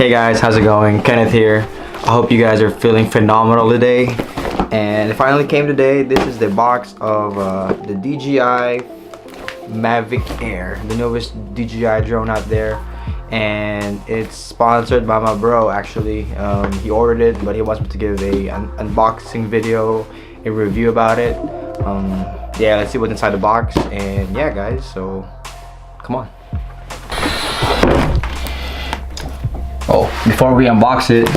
Hey guys, how's it going? Kenneth here. I hope you guys are feeling phenomenal today. And it finally came today. This is the box of the DJI Mavic Air, the newest DJI drone out there. And it's sponsored by my bro actually. He ordered it, but he wants me to give an unboxing video, a review about it. Yeah, let's see what's inside the box. And yeah guys, so come on. Oh, before we unbox it,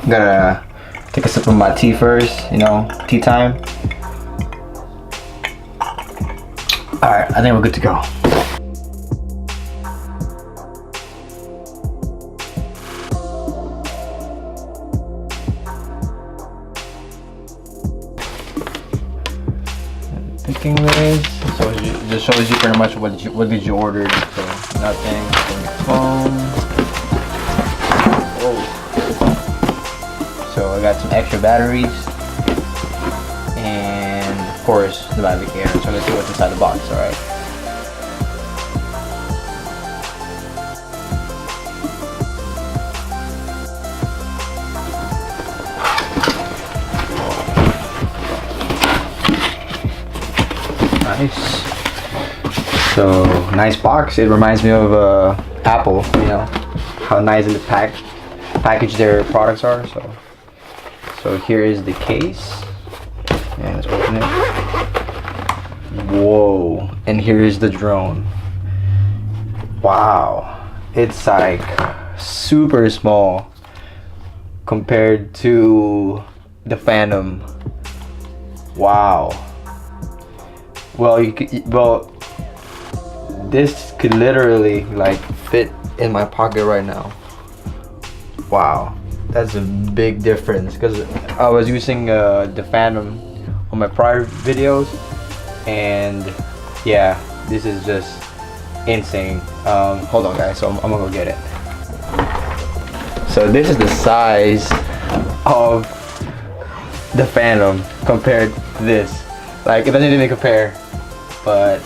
I'm gonna take a sip of my tea first, you know, tea time. Alright, I think we're good to go. Picking list, so it just shows you pretty much what did you order. So nothing from your phone. So I got some extra batteries and of course the Mavic Air. So let's see what's inside the box. All right. Nice. So nice box. It reminds me of Apple. You know how nice in the package their products are. So here is the case, and let's open it. Whoa! And here is the drone. Wow, it's like super small compared to the Phantom. Wow. Well, this could literally like fit in my pocket right now. Wow, that's a big difference because I was using the Phantom on my prior videos, and yeah, this is just insane. Hold on guys, so I'm gonna go get it. So this is the size of the Phantom compared to this. Like, it doesn't even compare, but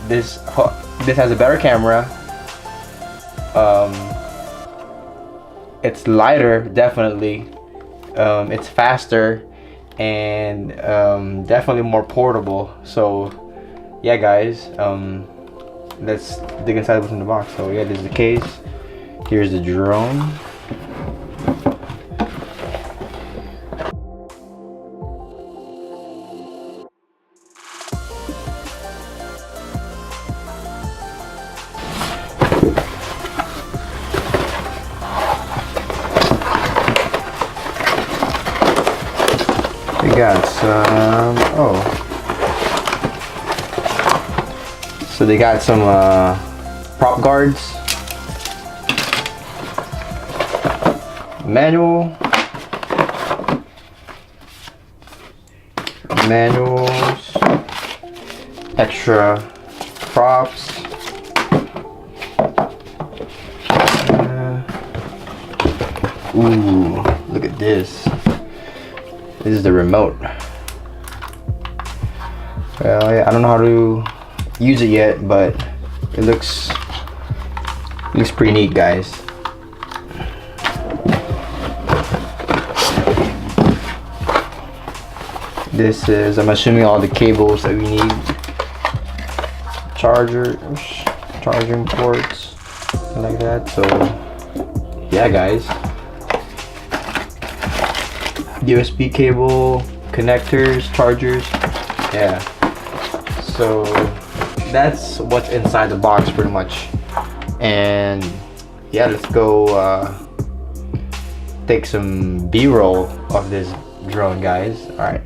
this has a better camera. It's lighter, definitely. It's faster and definitely more portable. So yeah guys, let's dig inside what's in the box. So yeah, this is the case. Here's the drone. We got some, so they got some prop guards, manuals, extra props, ooh, look at this. This is the remote. Well, yeah, I don't know how to use it yet, but it looks pretty neat, guys. This is, I'm assuming, all the cables that we need. Charging ports, something like that. So yeah guys, USB cable, connectors, chargers. Yeah, so that's what's inside the box pretty much. And yeah, let's go take some B-roll of this drone, guys. All right.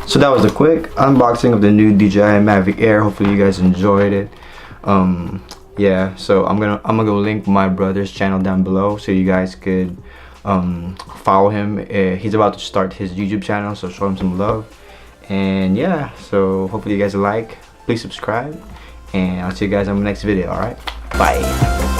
So that was a quick unboxing of the new DJI Mavic Air. Hopefully you guys enjoyed it. Yeah, so I'm gonna go link my brother's channel down below so you guys could follow him. He's about to start his YouTube channel, so show him some love. And yeah, so hopefully you guys like. Please subscribe, and I'll see you guys on the next video. All right. Bye.